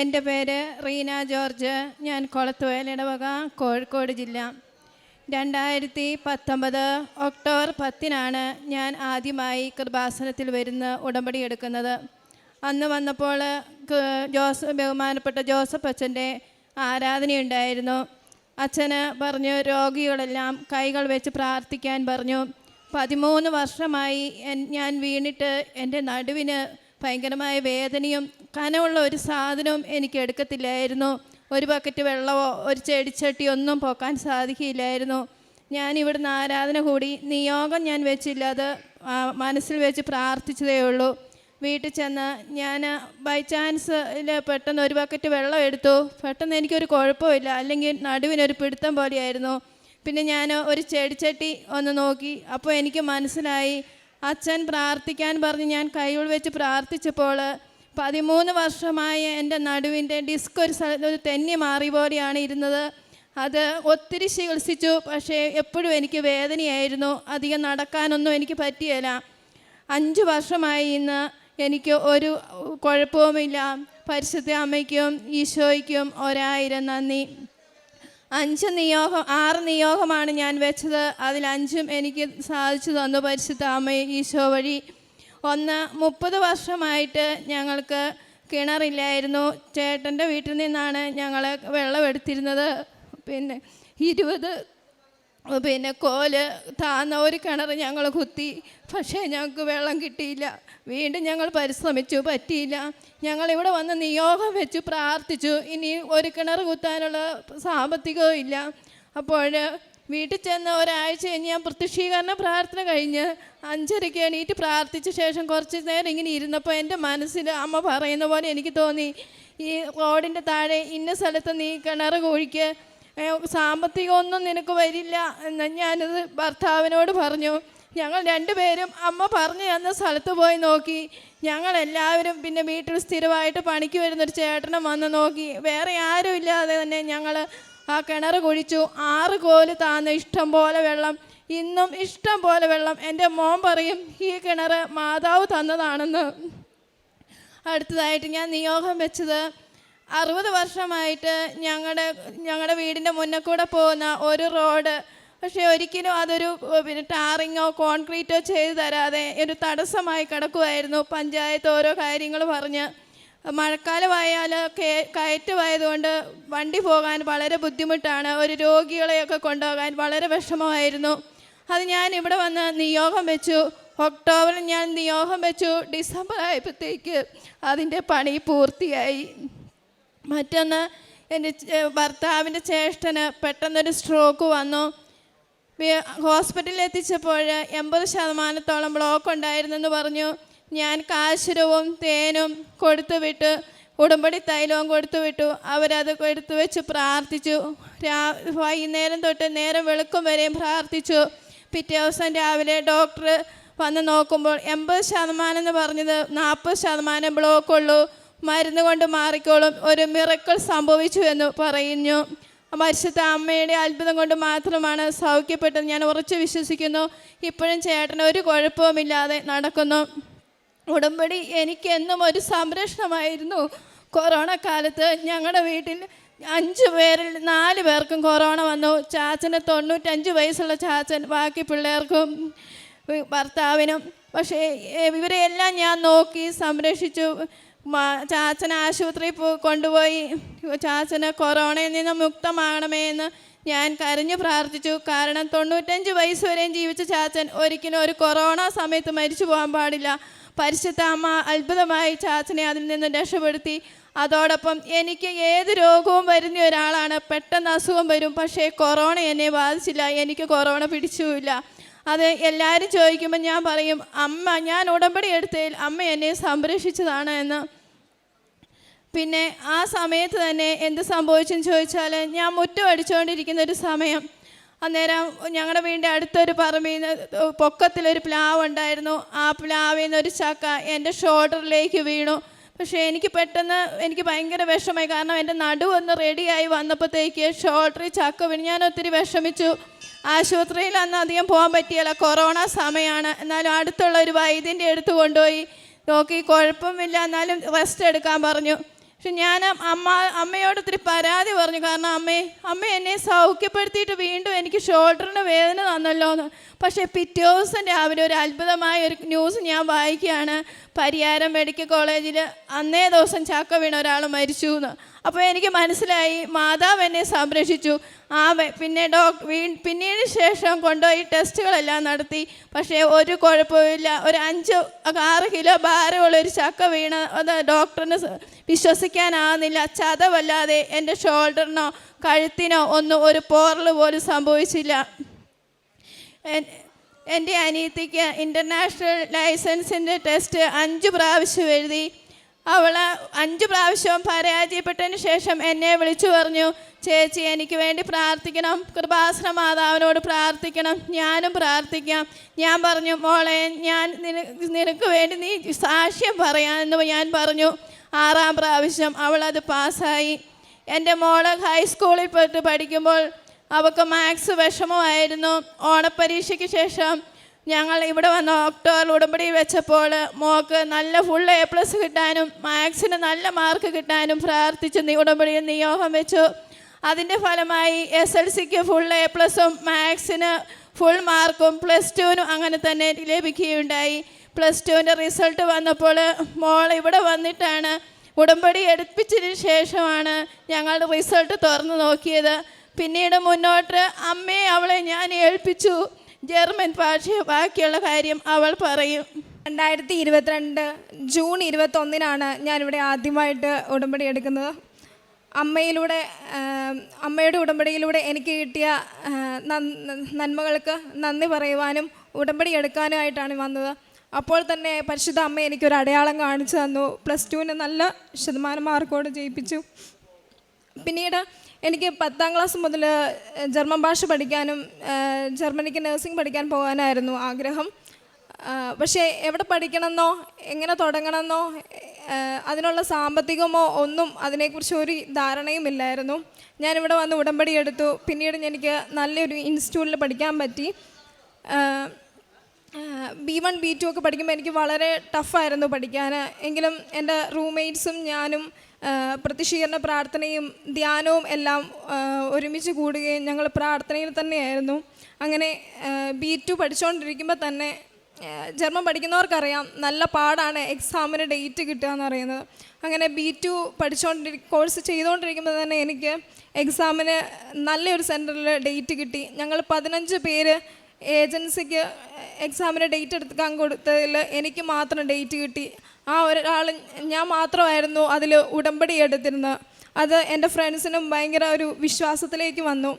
എൻ്റെ പേര് റീന ജോർജ്. ഞാൻ കൊളത്തുവേൽ ഇടവക, കോഴിക്കോട് ജില്ല. 2019 ഒക്ടോബർ 10 ഞാൻ ആദ്യമായി കൃപാസനത്തിൽ വരുന്ന ഉടമ്പടി എടുക്കുന്നത്. അന്ന് വന്നപ്പോൾ ബഹുമാനപ്പെട്ട ജോസഫ് അച്ഛൻ്റെ ആരാധനയുണ്ടായിരുന്നു. അച്ഛന് പറഞ്ഞു രോഗികളെല്ലാം കൈകൾ വെച്ച് പ്രാർത്ഥിക്കാൻ പറഞ്ഞു. 13 വർഷമായി ഞാൻ വീണിട്ട് എൻ്റെ നടുവിന് ഭയങ്കരമായ വേദനയും കനമുള്ള ഒരു സാധനവും എനിക്ക് എടുക്കത്തില്ലായിരുന്നു. ഒരു ബക്കറ്റ് വെള്ളമോ ഒരു ചെടിച്ചട്ടിയോ ഒന്നും പോക്കാൻ സാധിക്കില്ലായിരുന്നു. ഞാൻ ഇവിടുന്ന് ആരാധന കൂടി നിയോഗം ഞാൻ വെച്ചില്ല, അത് മനസ്സിൽ വെച്ച് പ്രാർത്ഥിച്ചതേ ഉള്ളൂ. വീട്ടിൽ ചെന്ന് ഞാൻ ബൈ ചാൻസിൽ പെട്ടെന്ന് ഒരു ബക്കറ്റ് വെള്ളം എടുത്തു. പെട്ടെന്ന് എനിക്കൊരു കുഴപ്പമില്ല, അല്ലെങ്കിൽ നടുവിനൊരു പിടുത്തം പോലെയായിരുന്നു. പിന്നെ ഞാൻ ഒരു ചെടിച്ചട്ടി ഒന്ന് നോക്കി. അപ്പോൾ എനിക്ക് മനസ്സിലായി, അച്ഛൻ പ്രാർത്ഥിക്കാൻ പറഞ്ഞ് ഞാൻ കൈകൾ വെച്ച് പ്രാർത്ഥിച്ചപ്പോൾ 13 വർഷമായ എൻ്റെ നടുവിൻ്റെ ഡിസ്ക് ഒരു തെന്നി മാറി പോലെയാണ് ഇരുന്നത്. അത് ഒത്തിരി ചികിത്സിച്ചു, പക്ഷേ എപ്പോഴും എനിക്ക് വേദനയായിരുന്നു. അധികം നടക്കാനൊന്നും എനിക്ക് പറ്റിയില്ല. 5 വർഷമായി ഇന്ന് എനിക്ക് ഒരു കുഴപ്പവുമില്ല. പരിശുദ്ധ അമ്മയ്ക്കും ഈശോയ്ക്കും 1000 നന്ദി. 6 നിയോഗമാണ് ഞാൻ വെച്ചത്. അതിൽ 5 എനിക്ക് സാധിച്ചു തന്നു പരിശുദ്ധ അമ്മ ഈശോ വഴി. 30 വർഷമായിട്ട് ഞങ്ങൾക്ക് കിണറില്ലായിരുന്നു. ചേട്ടൻ്റെ വീട്ടിൽ നിന്നാണ് ഞങ്ങൾ വെള്ളം എടുത്തിരുന്നത്. പിന്നെ 20 കോല് താന്ന ഒരു കിണർ ഞങ്ങൾ കുത്തി, പക്ഷേ ഞങ്ങൾക്ക് വെള്ളം കിട്ടിയില്ല. വീണ്ടും ഞങ്ങൾ പരിശ്രമിച്ചു, പറ്റിയില്ല. ഞങ്ങളിവിടെ വന്ന് നിയോഗം വെച്ച് പ്രാർത്ഥിച്ചു. ഇനി ഒരു കിണർ കുത്താനുള്ള സാമ്പത്തികവും ഇല്ല. അപ്പോൾ വീട്ടിൽ ചെന്ന് ഒരാഴ്ച കഴിഞ്ഞ് ഞാൻ പ്രത്യക്ഷീകരണ പ്രാർത്ഥന കഴിഞ്ഞ് 5:30 എണീറ്റ് പ്രാർത്ഥിച്ച ശേഷം കുറച്ച് നേരം ഇങ്ങനെ ഇരുന്നപ്പോൾ എൻ്റെ മനസ്സിൽ അമ്മ പറയുന്ന പോലെ എനിക്ക് തോന്നി, ഈ റോഡിൻ്റെ താഴെ ഇന്ന സ്ഥലത്ത് നീ കിണർ കുഴിക്ക്, സാമ്പത്തികമൊന്നും നിനക്ക് വരില്ല എന്ന് ഞാനത് ഭർത്താവിനോട് പറഞ്ഞു. ഞങ്ങൾ 2 പേരും അമ്മ പറഞ്ഞു തന്ന സ്ഥലത്ത് പോയി നോക്കി. ഞങ്ങളെല്ലാവരും പിന്നെ വീട്ടിൽ സ്ഥിരമായിട്ട് പണിക്ക് വരുന്നൊരു ചേട്ടനും വന്ന് നോക്കി. വേറെ ആരും ഇല്ലാതെ തന്നെ ഞങ്ങൾ ആ കിണർ കുഴിച്ചു. 6 കോല് താന്ന് ഇഷ്ടം പോലെ വെള്ളം, ഇന്നും ഇഷ്ടം പോലെ വെള്ളം. എൻ്റെ മോൻ പറയും ഈ കിണർ മാതാവ് തന്നതാണെന്ന്. അടുത്തതായിട്ട് ഞാൻ നിയോഗം വെച്ചത് 60 വർഷമായിട്ട് ഞങ്ങളുടെ വീടിൻ്റെ മുന്നിൽ കൂടെ പോകുന്ന ഒരു റോഡ്, പക്ഷേ ഒരിക്കലും അതൊരു ടാറിങ്ങോ കോൺക്രീറ്റോ ചെയ്ത് തരാതെ ഒരു തടസ്സമായി കിടക്കുമായിരുന്നു. പഞ്ചായത്ത് ഓരോ കാര്യങ്ങൾ പറഞ്ഞ്, മഴക്കാലമായാൽ കയറ്റമായതുകൊണ്ട് വണ്ടി പോകാൻ വളരെ ബുദ്ധിമുട്ടാണ്. ഒരു രോഗികളെയൊക്കെ കൊണ്ടുപോകാൻ വളരെ വിഷമമായിരുന്നു. അത് ഞാൻ ഇവിടെ വന്ന് നിയോഗം വെച്ചു. ഒക്ടോബറിൽ ഞാൻ നിയോഗം വെച്ചു. ഡിസംബർ ആയപ്പോഴത്തേക്ക് അതിൻ്റെ പണി പൂർത്തിയായി. മറ്റൊന്ന്, എൻ്റെ ഭർത്താവിൻ്റെ ജ്യേഷ്ഠന് പെട്ടെന്നൊരു സ്ട്രോക്ക് വന്നു. ഹോസ്പിറ്റലിൽ എത്തിച്ചപ്പോൾ 80% ബ്ലോക്ക് ഉണ്ടായിരുന്നെന്ന് പറഞ്ഞു. ഞാൻ കാശുരവും തേനും കൊടുത്തു വിട്ടു, ഉടമ്പടി തൈലവും കൊടുത്തു വിട്ടു. അവരത് എടുത്തു വെച്ച് പ്രാർത്ഥിച്ചു. വൈകുന്നേരം തൊട്ട് നേരം വെളുക്കും വരെയും പ്രാർത്ഥിച്ചു. പിറ്റേ ദിവസം രാവിലെ ഡോക്ടർ വന്ന് നോക്കുമ്പോൾ 80% എന്ന് പറഞ്ഞത് 40% ബ്ലോക്കുള്ളൂ, മരുന്ന് കൊണ്ട് മാറിക്കോളും, ഒരു മിറക്കിൾ സംഭവിച്ചു എന്ന് പറയുന്നു. പരിശുദ്ധ അമ്മയുടെ അത്ഭുതം കൊണ്ട് മാത്രമാണ് സൗഖ്യപ്പെട്ടത് ഞാൻ ഉറച്ചു വിശ്വസിക്കുന്നു. ഇപ്പോഴും ചേട്ടന് ഒരു കുഴപ്പവുമില്ലാതെ നടക്കുന്നു. ഉടമ്പടി എനിക്ക് എന്നും ഒരു സംരക്ഷണമായിരുന്നു. കൊറോണ കാലത്ത് ഞങ്ങളുടെ വീട്ടിൽ 5 പേരിൽ 4 പേർക്കും കൊറോണ വന്നു. ചാച്ചന് 95 വയസ്സുള്ള ചാച്ചൻ, ബാക്കി പിള്ളേർക്കും ഭർത്താവിനും. പക്ഷേ ഇവരെയെല്ലാം ഞാൻ നോക്കി സംരക്ഷിച്ചു. ചാച്ചനെ ആശുപത്രിയിൽ കൊണ്ടുപോയി ചാച്ചന് കൊറോണയിൽ നിന്ന് മുക്തമാകണമേ എന്ന് ഞാൻ കരഞ്ഞു പ്രാർത്ഥിച്ചു. കാരണം 95 വയസ്സ് വരെയും ജീവിച്ച ചാച്ചൻ ഒരിക്കലും ഒരു കൊറോണ സമയത്ത് മരിച്ചു പോകാൻ പാടില്ല. പരിശുദ്ധ അമ്മ അത്ഭുതമായി ചാച്ചനെ അതിൽ നിന്ന് രക്ഷപ്പെടുത്തി. അതോടൊപ്പം എനിക്ക് ഏത് രോഗവും വരുന്ന ഒരാളാണ്, പെട്ടെന്ന് അസുഖം വരും, പക്ഷേ കൊറോണ എന്നെ ബാധിച്ചില്ല, എനിക്ക് കൊറോണ പിടിച്ചുമില്ല. അത് എല്ലാവരും ചോദിക്കുമ്പോൾ ഞാൻ പറയും, അമ്മ ഞാൻ ഉടമ്പടി എടുത്തതിൽ അമ്മ എന്നെ സംരക്ഷിച്ചതാണ് എന്ന്. പിന്നെ ആ സമയത്ത് തന്നെ എന്ത് സംഭവിച്ചെന്ന് ചോദിച്ചാൽ, ഞാൻ മുറ്റം അടിച്ചുകൊണ്ടിരിക്കുന്ന ഒരു സമയം, അന്നേരം ഞങ്ങളുടെ വീടിൻ്റെ അടുത്തൊരു പറമ്പിൽ നിന്ന് പൊക്കത്തിലൊരു പ്ലാവ് ഉണ്ടായിരുന്നു. ആ പ്ലാവിൽ നിന്ന് ഒരു ചക്ക എൻ്റെ ഷോൾഡറിലേക്ക് വീണു. പക്ഷേ എനിക്ക് ഭയങ്കര വിഷമമായി. കാരണം എൻ്റെ നടുവൊന്ന് റെഡിയായി വന്നപ്പോഴത്തേക്ക് ഷോൾഡറിൽ ചക്ക വീണു. ഞാൻ ഒത്തിരി വിഷമിച്ചു. ആശുപത്രിയിൽ അന്ന് അധികം പോകാൻ പറ്റിയില്ല, കൊറോണ സമയമാണ്. എന്നാലും അടുത്തുള്ള ഒരു വൈദ്യൻ്റെ അടുത്ത് കൊണ്ടുപോയി നോക്കി, കുഴപ്പമില്ല, എന്നാലും റെസ്റ്റ് എടുക്കാൻ പറഞ്ഞു. പക്ഷെ ഞാൻ അമ്മയോട് ഒത്തിരി പരാതി പറഞ്ഞു. കാരണം അമ്മ എന്നെ സൗഖ്യപ്പെടുത്തിയിട്ട് വീണ്ടും എനിക്ക് ഷോൾഡറിന് വേദന തന്നല്ലോ എന്ന്. പക്ഷേ പിറ്റേ ദിവസം രാവിലെ ഒരു അത്ഭുതമായ ഒരു ന്യൂസ് ഞാൻ വായിക്കുകയാണ്. പരിയാരം മെഡിക്കൽ കോളേജിൽ അന്നേ ദിവസം ചക്ക വീണ ഒരാൾ മരിച്ചു എന്ന്. അപ്പോൾ എനിക്ക് മനസ്സിലായി മാതാവ് എന്നെ സംരക്ഷിച്ചു. പിന്നീട് ശേഷം കൊണ്ടുപോയി ടെസ്റ്റുകളെല്ലാം നടത്തി. പക്ഷേ ഒരു കുഴപ്പമില്ല. ഒരു 5-6 കിലോ ഭാരമുള്ളൊരു ചക്ക വീണ അത് ഡോക്ടറിന് വിശ്വസിക്കാനാകുന്നില്ല. ചതവല്ലാതെ എൻ്റെ ഷോൾഡറിനോ കഴുത്തിനോ ഒന്നും ഒരു പോറൽ പോലും സംഭവിച്ചില്ല. എൻ്റെ അനിയത്തിക്ക് ഇൻ്റർനാഷണൽ ലൈസൻസിൻ്റെ ടെസ്റ്റ് 5 പ്രാവശ്യം എഴുതി. അവൾ 5 പ്രാവശ്യവും പരാജയപ്പെട്ടതിന് ശേഷം എന്നെ വിളിച്ചു പറഞ്ഞു, ചേച്ചി എനിക്ക് വേണ്ടി പ്രാർത്ഥിക്കണം, കൃപാസന മാതാവിനോട് പ്രാർത്ഥിക്കണം, ഞാനും പ്രാർത്ഥിക്കാം. ഞാൻ പറഞ്ഞു, മോളെ ഞാൻ നിനക്ക് വേണ്ടി നീ സാക്ഷ്യം പറയാമെന്ന് ഞാൻ പറഞ്ഞു. 6-ാം പ്രാവശ്യം അവളത് പാസ്സായി. എൻ്റെ മോള് ഹൈസ്കൂളിൽ പോയിട്ട് പഠിക്കുമ്പോൾ അവൾക്ക് മാത്സ് വിഷമമായിരുന്നു. ഓണപ്പരീക്ഷയ്ക്ക് ശേഷം ഞങ്ങൾ ഇവിടെ വന്ന് ഒക്ടോബർ ഉടമ്പടി വെച്ചപ്പോൾ മോൾക്ക് നല്ല ഫുൾ A+ കിട്ടാനും മാത്സിന് നല്ല മാർക്ക് കിട്ടാനും പ്രാർത്ഥിച്ച് ഉടമ്പടിയിൽ നിയോഗം വെച്ചു. അതിൻ്റെ ഫലമായി SLCക്ക് ഫുൾ A+ഉം മാത്സിന് ഫുൾ മാർക്കും +2നും അങ്ങനെ തന്നെ ലഭിക്കുകയുണ്ടായി. +2ൻ്റെ റിസൾട്ട് വന്നപ്പോൾ മോൾ ഇവിടെ വന്നിട്ടാണ് ഉടമ്പടി എടുപ്പിച്ചതിന് ശേഷമാണ് ഞങ്ങളുടെ റിസൾട്ട് തുറന്നു നോക്കിയത്. പിന്നീട് മുന്നോട്ട് അമ്മയെ അവളെ ഞാൻ ഏൽപ്പിച്ചു. ജർമ്മൻ ഭാഷ ബാക്കിയുള്ള കാര്യം അവൾ പറയും. 2022 ജൂൺ 21 ഞാനിവിടെ ആദ്യമായിട്ട് ഉടമ്പടി എടുക്കുന്നത്. അമ്മയുടെ ഉടമ്പടിയിലൂടെ എനിക്ക് കിട്ടിയ നന്മകൾക്ക് നന്ദി പറയുവാനും ഉടമ്പടി എടുക്കാനുമായിട്ടാണ് വന്നത്. അപ്പോൾ തന്നെ പരിശുദ്ധ അമ്മ എനിക്കൊരു അടയാളം കാണിച്ചു തന്നു. +2ന് നല്ല ശതമാനം മാർക്കോട് ജയിപ്പിച്ചു. പിന്നീട് എനിക്ക് 10ാം ക്ലാസ് മുതൽ ജർമ്മൻ ഭാഷ പഠിക്കാനും ജർമ്മനിക്ക് നഴ്സിംഗ് പഠിക്കാൻ പോകാനായിരുന്നു ആഗ്രഹം. പക്ഷേ എവിടെ പഠിക്കണമെന്നോ എങ്ങനെ തുടങ്ങണമെന്നോ അതിനുള്ള സാമ്പത്തികമോ ഒന്നും അതിനെക്കുറിച്ച് ഒരു ധാരണയും ഇല്ലായിരുന്നു. ഞാനിവിടെ വന്ന് ഉടമ്പടി എടുത്തു. പിന്നീട് എനിക്ക് നല്ലൊരു ഇൻസ്റ്റിറ്റ്യൂട്ടിൽ പഠിക്കാൻ പറ്റി. B1 B2 ഒക്കെ പഠിക്കുമ്പോൾ എനിക്ക് വളരെ ടഫായിരുന്നു പഠിക്കാൻ. എങ്കിലും എൻ്റെ റൂംമേറ്റ്സും ഞാനും പ്രതിഷീകരണ പ്രാർത്ഥനയും ധ്യാനവും എല്ലാം ഒരുമിച്ച് കൂടുകയും ഞങ്ങൾ പ്രാർത്ഥനയിൽ തന്നെയായിരുന്നു. അങ്ങനെ B2 പഠിച്ചുകൊണ്ടിരിക്കുമ്പോൾ തന്നെ ജർമ്മൻ പഠിക്കുന്നവർക്കറിയാം നല്ല പാടാണ് എക്സാമിന് ഡേറ്റ് കിട്ടുക എന്ന് പറയുന്നത്. അങ്ങനെ B2 കോഴ്സ് ചെയ്തുകൊണ്ടിരിക്കുമ്പോൾ തന്നെ എനിക്ക് എക്സാമിന് നല്ലൊരു സെൻറ്ററിൽ ഡേറ്റ് കിട്ടി. ഞങ്ങൾ 15 പേര് ഏജൻസിക്ക് എക്സാമിന് ഡേറ്റ് എടുക്കാൻ കൊടുത്തതിൽ എനിക്ക് മാത്രം ഡേറ്റ് കിട്ടി. ആ ഒരാൾ ഞാൻ മാത്രമായിരുന്നു അതിൽ ഉടമ്പടി എടുത്തിരുന്നത്. അത് എൻ്റെ ഫ്രണ്ട്സിനും ഭയങ്കര ഒരു വിശ്വാസത്തിലേക്ക് വന്നു.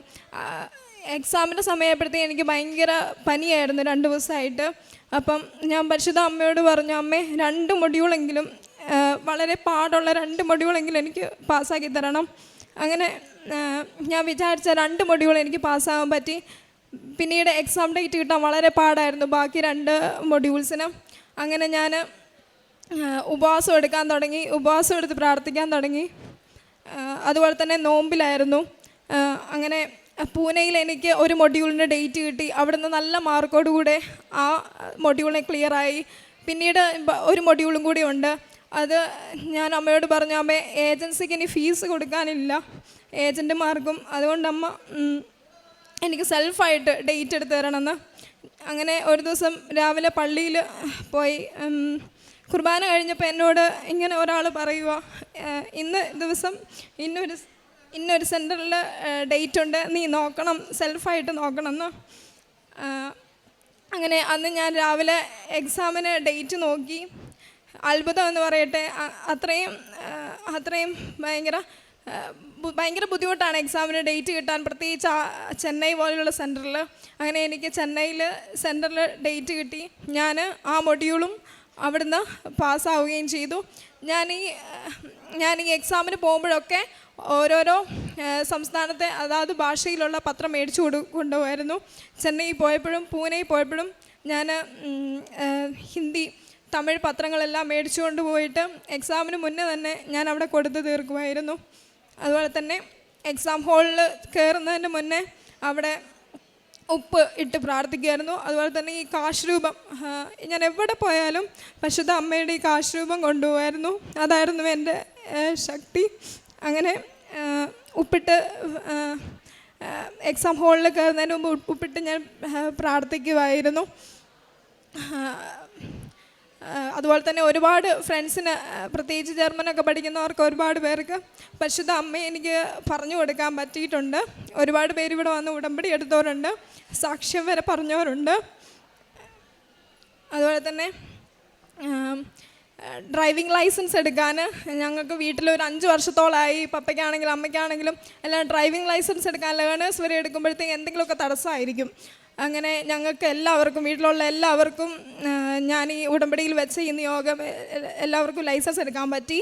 എക്സാമിൻ്റെ സമയപ്പോഴത്തേക്ക് എനിക്ക് ഭയങ്കര പനിയായിരുന്നു 2 ദിവസമായിട്ട്. അപ്പം ഞാൻ പരിശുദ്ധ അമ്മയോട് പറഞ്ഞു, അമ്മേ 2 മൊഡ്യൂളെങ്കിലും വളരെ പാടുള്ള 2 മൊഡ്യൂളെങ്കിലും എനിക്ക് പാസ്സാക്കി തരണം. അങ്ങനെ ഞാൻ വിചാരിച്ച 2 മൊഡ്യൂൾ എനിക്ക് പാസ്സാകാൻ പറ്റി. പിന്നീട് എക്സാം ഡേറ്റ് കിട്ടാൻ വളരെ പാടായിരുന്നു ബാക്കി 2 മൊഡ്യൂൾസിന്. അങ്ങനെ ഞാൻ ഉപവാസം എടുക്കാൻ തുടങ്ങി, ഉപവാസം എടുത്ത് പ്രാർത്ഥിക്കാൻ തുടങ്ങി. അതുപോലെ തന്നെ നോമ്പിലായിരുന്നു. അങ്ങനെ പൂനെയിൽ എനിക്ക് ഒരു മൊഡ്യൂളിന് ഡേറ്റ് കിട്ടി. അവിടുന്ന് നല്ല മാർക്കോടുകൂടെ ആ മൊഡ്യൂളിനെ ക്ലിയറായി. പിന്നീട് ഒരു മൊഡ്യൂളും കൂടി ഉണ്ട്. അത് ഞാൻ അമ്മയോട് പറഞ്ഞു, അമ്മ ഏജൻസിക്ക് ഇനി ഫീസ് കൊടുക്കാനില്ല ഏജൻറ്റുമാർക്കും, അതുകൊണ്ട് അമ്മ എനിക്ക് സെൽഫായിട്ട് ഡേറ്റ് എടുത്ത് തരണമെന്ന്. അങ്ങനെ ഒരു ദിവസം രാവിലെ പള്ളിയിൽ പോയി കുർബാന കഴിഞ്ഞപ്പോൾ എന്നോട് ഇങ്ങനെ ഒരാൾ പറയുക, ഇന്ന് ദിവസം ഇന്നൊരു സെൻറ്ററിൽ ഡേറ്റ് ഉണ്ട്, നീ നോക്കണം, സെൽഫായിട്ട് നോക്കണമെന്ന്. അങ്ങനെ അന്ന് ഞാൻ രാവിലെ എക്സാമിന് ഡേറ്റ് നോക്കി. അത്ഭുതം എന്ന് പറയട്ടെ, അത്രയും ഭയങ്കര ബുദ്ധിമുട്ടാണ് എക്സാമിന് ഡേറ്റ് കിട്ടാൻ, പ്രത്യേകിച്ച് ചെന്നൈ പോലെയുള്ള സെൻറ്ററിൽ. അങ്ങനെ എനിക്ക് ചെന്നൈയിൽ സെൻറ്ററിൽ ഡേറ്റ് കിട്ടി. ഞാൻ ആ മൊഡ്യൂളും അവിടുന്ന് പാസ്സാവുകയും ചെയ്തു. ഞാൻ ഈ എക്സാമിന് പോകുമ്പോഴൊക്കെ ഓരോരോ സംസ്ഥാനത്തെ അതാത് ഭാഷയിലുള്ള പത്രം മേടിച്ചു കൊണ്ടുപോയിരുന്നു. ചെന്നൈയിൽ പോയപ്പോഴും പൂനെയിൽ പോയപ്പോഴും ഞാൻ ഹിന്ദി തമിഴ് പത്രങ്ങളെല്ലാം മേടിച്ചു കൊണ്ടുപോയിട്ട് എക്സാമിന് മുന്നേ തന്നെ ഞാൻ അവിടെ കൊടുത്തു തീർക്കുമായിരുന്നു. അതുപോലെ തന്നെ എക്സാം ഹാളിൽ കയറുന്നതിന് മുന്നേ അവിടെ ഉപ്പ് ഇട്ട് പ്രാർത്ഥിക്കുമായിരുന്നു. അതുപോലെ തന്നെ ഈ കാശ് രൂപം ഞാൻ എവിടെ പോയാലും പരിശുദ്ധ അമ്മയുടെ ഈ കാശ് രൂപം കൊണ്ടുപോകായിരുന്നു. അതായിരുന്നു ശക്തി. അങ്ങനെ ഉപ്പിട്ട് എക്സാം ഹാളിൽ കയറുന്നതിന് മുമ്പ് ഉപ്പിട്ട് ഞാൻ പ്രാർത്ഥിക്കുമായിരുന്നു. അതുപോലെ തന്നെ ഒരുപാട് ഫ്രണ്ട്സിന്, പ്രത്യേകിച്ച് ജർമ്മനൊക്കെ പഠിക്കുന്നവർക്ക് ഒരുപാട് പേർക്ക് പരിശുദ്ധ അമ്മയെ എനിക്ക് പറഞ്ഞു കൊടുക്കാൻ പറ്റിയിട്ടുണ്ട്. ഒരുപാട് പേര് ഇവിടെ വന്ന് ഉടമ്പടി എടുത്തവരുണ്ട്, സാക്ഷ്യം വരെ പറഞ്ഞവരുണ്ട്. അതുപോലെ തന്നെ ഡ്രൈവിംഗ് ലൈസൻസ് എടുക്കാൻ ഞങ്ങൾക്ക് വീട്ടിൽ ഒരു 5 വർഷത്തോളമായി. പപ്പയ്ക്കാണെങ്കിലും അമ്മയ്ക്കാണെങ്കിലും എല്ലാം ഡ്രൈവിംഗ് ലൈസൻസ് എടുക്കാൻ ലേണേഴ്സ് വരെ എടുക്കുമ്പോഴത്തേക്ക് എന്തെങ്കിലുമൊക്കെ തടസ്സമായിരിക്കും. അങ്ങനെ ഞങ്ങൾക്ക് എല്ലാവർക്കും, വീട്ടിലുള്ള എല്ലാവർക്കും ഞാൻ ഈ ഉടമ്പടിയിൽ വെച്ച് ഈ നിയോഗം എല്ലാവർക്കും ലൈസൻസ് എടുക്കാൻ പറ്റി.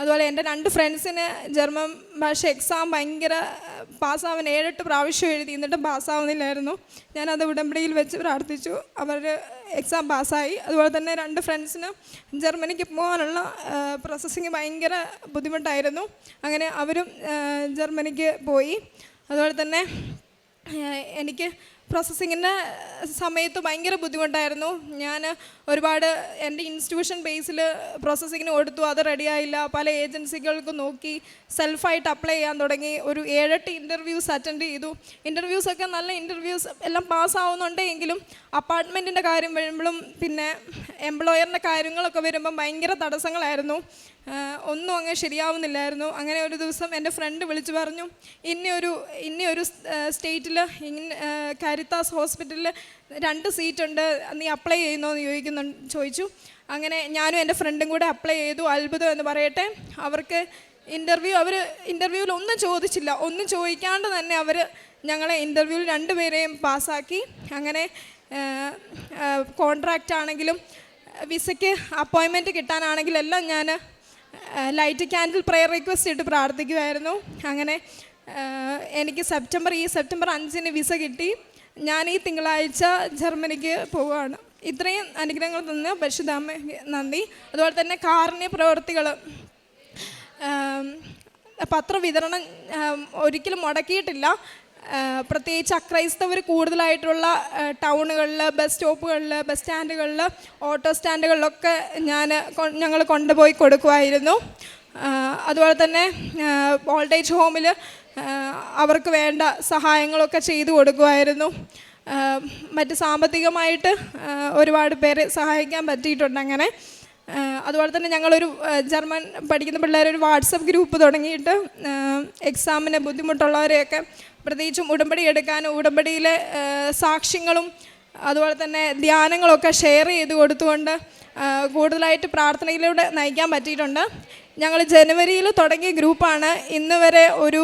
അതുപോലെ എൻ്റെ 2 ഫ്രണ്ട്സിന് ജർമ്മൻ ഭാഷ എക്സാം ഭയങ്കര പാസ്സാവാൻ 7-8 പ്രാവശ്യം എഴുതി, എന്നിട്ടും പാസ്സാവുന്നില്ലായിരുന്നു. ഞാനത് ഉടമ്പടിയിൽ വെച്ച് പ്രാർത്ഥിച്ചു, അവർ എക്സാം പാസ്സായി. അതുപോലെ തന്നെ 2 ഫ്രണ്ട്സിന് ജർമ്മനിക്ക് പോകാനുള്ള പ്രോസസ്സിങ് ഭയങ്കര ബുദ്ധിമുട്ടായിരുന്നു. അങ്ങനെ അവരും ജർമ്മനിക്ക് പോയി. അതുപോലെ തന്നെ എനിക്ക് പ്രോസസ്സിങ്ങിൻ്റെ സമയത്ത് ഭയങ്കര ബുദ്ധിമുട്ടായിരുന്നു. ഞാൻ ഒരുപാട് എൻ്റെ ഇൻസ്റ്റിറ്റ്യൂഷൻ ബേസിൽ പ്രോസസ്സിങ്ങിന് കൊടുത്തു, അത് റെഡിയായില്ല. പല ഏജൻസികൾക്ക് നോക്കി, സെൽഫായിട്ട് അപ്ലൈ ചെയ്യാൻ തുടങ്ങി. ഒരു 7-8 ഇൻ്റർവ്യൂസ് അറ്റൻഡ് ചെയ്തു. ഇൻ്റർവ്യൂസൊക്കെ നല്ല ഇൻ്റർവ്യൂസ് എല്ലാം പാസ്സാവുന്നുണ്ടെങ്കിലും അപ്പാർട്ട്മെൻറ്റിൻ്റെ കാര്യം വരുമ്പോഴും പിന്നെ എംപ്ലോയറിൻ്റെ കാര്യങ്ങളൊക്കെ വരുമ്പം ഭയങ്കര തടസ്സങ്ങളായിരുന്നു. ഒന്നും അങ്ങ് ശരിയാവുന്നില്ലായിരുന്നു. അങ്ങനെ ഒരു ദിവസം എൻ്റെ ഫ്രണ്ട് വിളിച്ചു പറഞ്ഞു, ഇനിയൊരു സ്റ്റേറ്റിൽ കാരിത്താസ് ഹോസ്പിറ്റലിൽ 2 സീറ്റുണ്ട്, നീ അപ്ലൈ ചെയ്യുന്നോ എന്ന് ചോദിച്ചു. അങ്ങനെ ഞാനും എൻ്റെ ഫ്രണ്ടും കൂടെ അപ്ലൈ ചെയ്തു. അത്ഭുതം എന്ന് പറയട്ടെ, അവർക്ക് ഇൻ്റർവ്യൂവിൽ ഒന്നും ചോദിച്ചില്ല, ഒന്നും ചോദിക്കാണ്ട് തന്നെ അവർ ഞങ്ങളെ ഇൻ്റർവ്യൂവിൽ 2 പേരെയും പാസ്സാക്കി. അങ്ങനെ കോൺട്രാക്റ്റ് ആണെങ്കിലും വിസയ്ക്ക് അപ്പോയിൻമെൻറ്റ് കിട്ടാനാണെങ്കിലും എല്ലാം ഞാൻ ലൈറ്റ് ക്യാൻഡിൽ പ്രെയർ റിക്വസ്റ്റ് ഇട്ട് പ്രാർത്ഥിക്കുമായിരുന്നു. അങ്ങനെ എനിക്ക് ഈ സെപ്റ്റംബർ 5-ന് വിസ കിട്ടി. ഞാൻ ഈ തിങ്കളാഴ്ച ജർമ്മനിക്ക് പോവുകയാണ്. ഇത്രയും അനുഗ്രഹങ്ങൾ തന്ന പരിശുദ്ധ അമ്മയ്ക്ക് നന്ദി. അതുപോലെ തന്നെ കാരുണ്യ പ്രവർത്തികൾ, പത്രവിതരണം ഒരിക്കലും മുടക്കിയിട്ടില്ല. പ്രത്യേകിച്ച് അക്രൈസ്തവർ കൂടുതലായിട്ടുള്ള ടൗണുകളിൽ, ബസ് സ്റ്റോപ്പുകളിൽ, ബസ് സ്റ്റാൻഡുകളിൽ, ഓട്ടോ സ്റ്റാൻഡുകളിലൊക്കെ ഞങ്ങൾ കൊണ്ടുപോയി കൊടുക്കുമായിരുന്നു. അതുപോലെ തന്നെ ഓൾഡ് ഏജ് ഹോമിൽ അവർക്ക് വേണ്ട സഹായങ്ങളൊക്കെ ചെയ്തു കൊടുക്കുമായിരുന്നു. മറ്റ് സാമ്പത്തികമായിട്ട് ഒരുപാട് പേരെ സഹായിക്കാൻ പറ്റിയിട്ടുണ്ട്. അങ്ങനെ അതുപോലെ തന്നെ ഞങ്ങളൊരു ജർമ്മൻ പഠിക്കുന്ന പിള്ളേരൊരു വാട്സപ്പ് ഗ്രൂപ്പ് തുടങ്ങിയിട്ട് എക്സാമിന് ബുദ്ധിമുട്ടുള്ളവരെയൊക്കെ, പ്രത്യേകിച്ചും ഉടമ്പടി എടുക്കാനും ഉടമ്പടിയിലെ സാക്ഷ്യങ്ങളും അതുപോലെ തന്നെ ധ്യാനങ്ങളൊക്കെ ഷെയർ ചെയ്ത് കൊടുത്തുകൊണ്ട് കൂടുതലായിട്ട് പ്രാർത്ഥനയിലൂടെ നയിക്കാൻ പറ്റിയിട്ടുണ്ട്. ഞങ്ങൾ ജനുവരിയിൽ തുടങ്ങിയ ഗ്രൂപ്പാണ്. ഇന്ന് വരെ ഒരു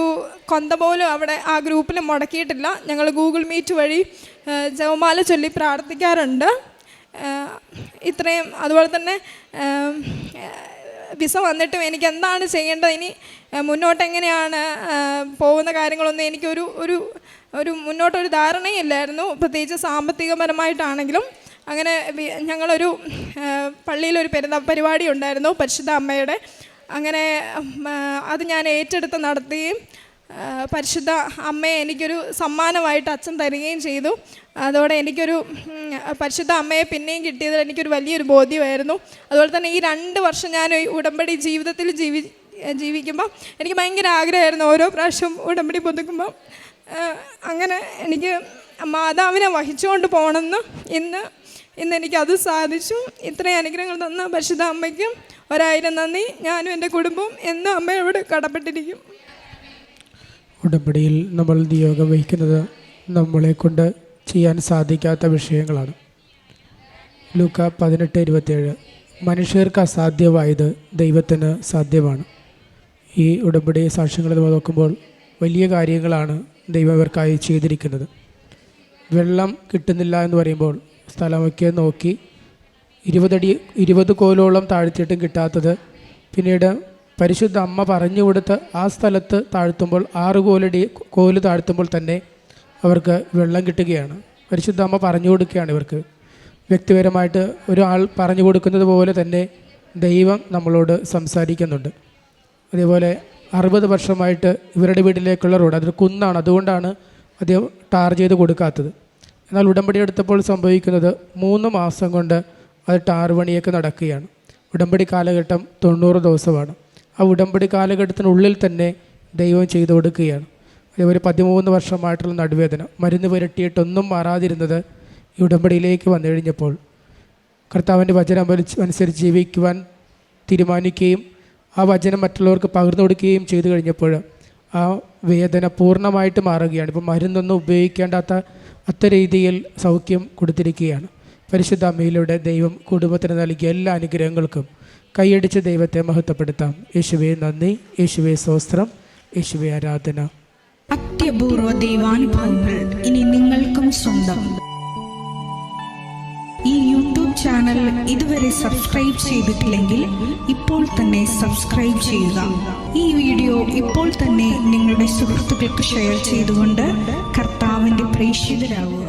കൊന്ത പോലും അവിടെ ആ ഗ്രൂപ്പിൽ മുടക്കിയിട്ടില്ല. ഞങ്ങൾ ഗൂഗിൾ മീറ്റ് വഴി ജപമാല ചൊല്ലി പ്രാർത്ഥിക്കാറുണ്ട്. ഇത്രയും. അതുപോലെ തന്നെ വിസ വന്നിട്ടും എനിക്ക് എന്താണ് ചെയ്യേണ്ടത്, ഇനി മുന്നോട്ട് എങ്ങനെയാണ് പോകുന്ന കാര്യങ്ങളൊന്നും എനിക്കൊരു ഒരു മുന്നോട്ടൊരു ധാരണയില്ലായിരുന്നു, പ്രത്യേകിച്ച് സാമ്പത്തികപരമായിട്ടാണെങ്കിലും. അങ്ങനെ ഞങ്ങളൊരു പള്ളിയിലൊരു പരിപാടി ഉണ്ടായിരുന്നു പരിശുദ്ധ അമ്മയുടെ. അങ്ങനെ അത് ഞാൻ ഏറ്റെടുത്ത് നടത്തുകയും പരിശുദ്ധ അമ്മയെ എനിക്കൊരു സമ്മാനമായിട്ട് അച്ഛൻ തരികയും ചെയ്തു. അതോടെ എനിക്കൊരു പരിശുദ്ധ അമ്മയെ പിന്നെയും കിട്ടിയതിൽ എനിക്കൊരു വലിയൊരു ബോധ്യമായിരുന്നു. അതുപോലെ തന്നെ ഈ 2 വർഷം ഞാൻ ഉടമ്പടി ജീവിതത്തിൽ ജീവിക്കുമ്പോൾ എനിക്ക് ഭയങ്കര ആഗ്രഹമായിരുന്നു ഓരോ പ്രാവശ്യം ഉടമ്പടി പുതുക്കുമ്പോൾ അങ്ങനെ എനിക്ക് മാതാവിനെ വഹിച്ചുകൊണ്ട് പോകണമെന്ന്. ഇന്ന് എനിക്കത് സാധിച്ചു. ഇത്രയും അനുഗ്രഹങ്ങൾ തന്ന പരിശുദ്ധ അമ്മയ്ക്കും 1000 നന്ദി. ഞാനും എൻ്റെ കുടുംബവും എന്നും അമ്മയോട് കടപ്പെട്ടിരിക്കും. ഉടമ്പടിയിൽ നമ്മൾ നിയോഗം വഹിക്കുന്നത് നമ്മളെ കൊണ്ട് ചെയ്യാൻ സാധിക്കാത്ത വിഷയങ്ങളാണ്. ലൂക്ക 18:27 മനുഷ്യർക്ക് അസാധ്യമായത് ദൈവത്തിന് സാധ്യമാണ്. ഈ ഉടമ്പടി സാക്ഷ്യങ്ങൾ നമ്മൾ നോക്കുമ്പോൾ വലിയ കാര്യങ്ങളാണ് ദൈവം ഇവർക്കായി ചെയ്തിരിക്കുന്നത്. വെള്ളം കിട്ടുന്നില്ല എന്ന് പറയുമ്പോൾ സ്ഥലമൊക്കെ നോക്കി 20 കോലോളം താഴ്ത്തിയിട്ടും കിട്ടാത്തത് പിന്നീട് പരിശുദ്ധ അമ്മ പറഞ്ഞു കൊടുത്ത് ആ സ്ഥലത്ത് താഴ്ത്തുമ്പോൾ 6 കോല് താഴ്ത്തുമ്പോൾ തന്നെ അവർക്ക് വെള്ളം കിട്ടുകയാണ്. പരിശുദ്ധ അമ്മ പറഞ്ഞു കൊടുക്കുകയാണ് ഇവർക്ക്. വ്യക്തിപരമായിട്ട് ഒരാൾ പറഞ്ഞു കൊടുക്കുന്നത് പോലെ തന്നെ ദൈവം നമ്മളോട് സംസാരിക്കുന്നുണ്ട്. അതേപോലെ 60 വർഷമായിട്ട് ഇവരുടെ വീട്ടിലേക്കുള്ള റോഡ് അതൊരു കുന്നാണ്, അതുകൊണ്ടാണ് അധികം ടാർ ചെയ്ത് കൊടുക്കാത്തത്. എന്നാൽ ഉടമ്പടി എടുത്തപ്പോൾ സംഭവിക്കുന്നത് 3 മാസം കൊണ്ട് അത് ടാർ പണിയൊക്കെ നടക്കുകയാണ്. ഉടമ്പടി കാലഘട്ടം 90 ദിവസമാണ്. ആ ഉടമ്പടി കാലഘട്ടത്തിനുള്ളിൽ തന്നെ ദൈവം ചെയ്തു കൊടുക്കുകയാണ്. അതേപോലെ 13 വർഷമായിട്ടുള്ള നടുവേദന, മരുന്ന് പുരട്ടിയിട്ടൊന്നും മാറാതിരുന്നത് ഈ ഉടമ്പടിയിലേക്ക് വന്നു കഴിഞ്ഞപ്പോൾ കർത്താവിൻ്റെ വചനം അനുസരിച്ച് ജീവിക്കുവാൻ തീരുമാനിക്കുകയും ആ വചനം മറ്റുള്ളവർക്ക് പകർന്നു കൊടുക്കുകയും ചെയ്തു കഴിഞ്ഞപ്പോൾ ആ വേദന പൂർണ്ണമായിട്ട് മാറുകയാണ്. ഇപ്പോൾ മരുന്നൊന്നും ഉപയോഗിക്കേണ്ടാത്ത അത്ര രീതിയിൽ സൗഖ്യം കൊടുത്തിരിക്കുകയാണ്. പരിശുദ്ധ അമ്മയിലൂടെ ദൈവം കുടുംബത്തിന് നൽകിയ എല്ലാ അനുഗ്രഹങ്ങൾക്കും കൈയടിച്ച് ദൈവത്തെ മഹത്വപ്പെടുത്താം. യേശുവേ നന്ദി, യേശുവേ സ്തോത്രം, യേശുവേ ആരാധന. അത്യപൂർവ ദൈവാനുഭവങ്ങൾ ഇനി നിങ്ങൾക്കും സ്വന്തം. ഈ യൂട്യൂബ് ചാനൽ ഇതുവരെ സബ്സ്ക്രൈബ് ചെയ്തിട്ടില്ലെങ്കിൽ ഇപ്പോൾ തന്നെ സബ്സ്ക്രൈബ് ചെയ്യുക. ഈ വീഡിയോ ഇപ്പോൾ തന്നെ നിങ്ങളുടെ സുഹൃത്തുക്കൾക്ക് ഷെയർ ചെയ്തുകൊണ്ട് കർത്താവിൻ്റെ പ്രേക്ഷിതരാകുക.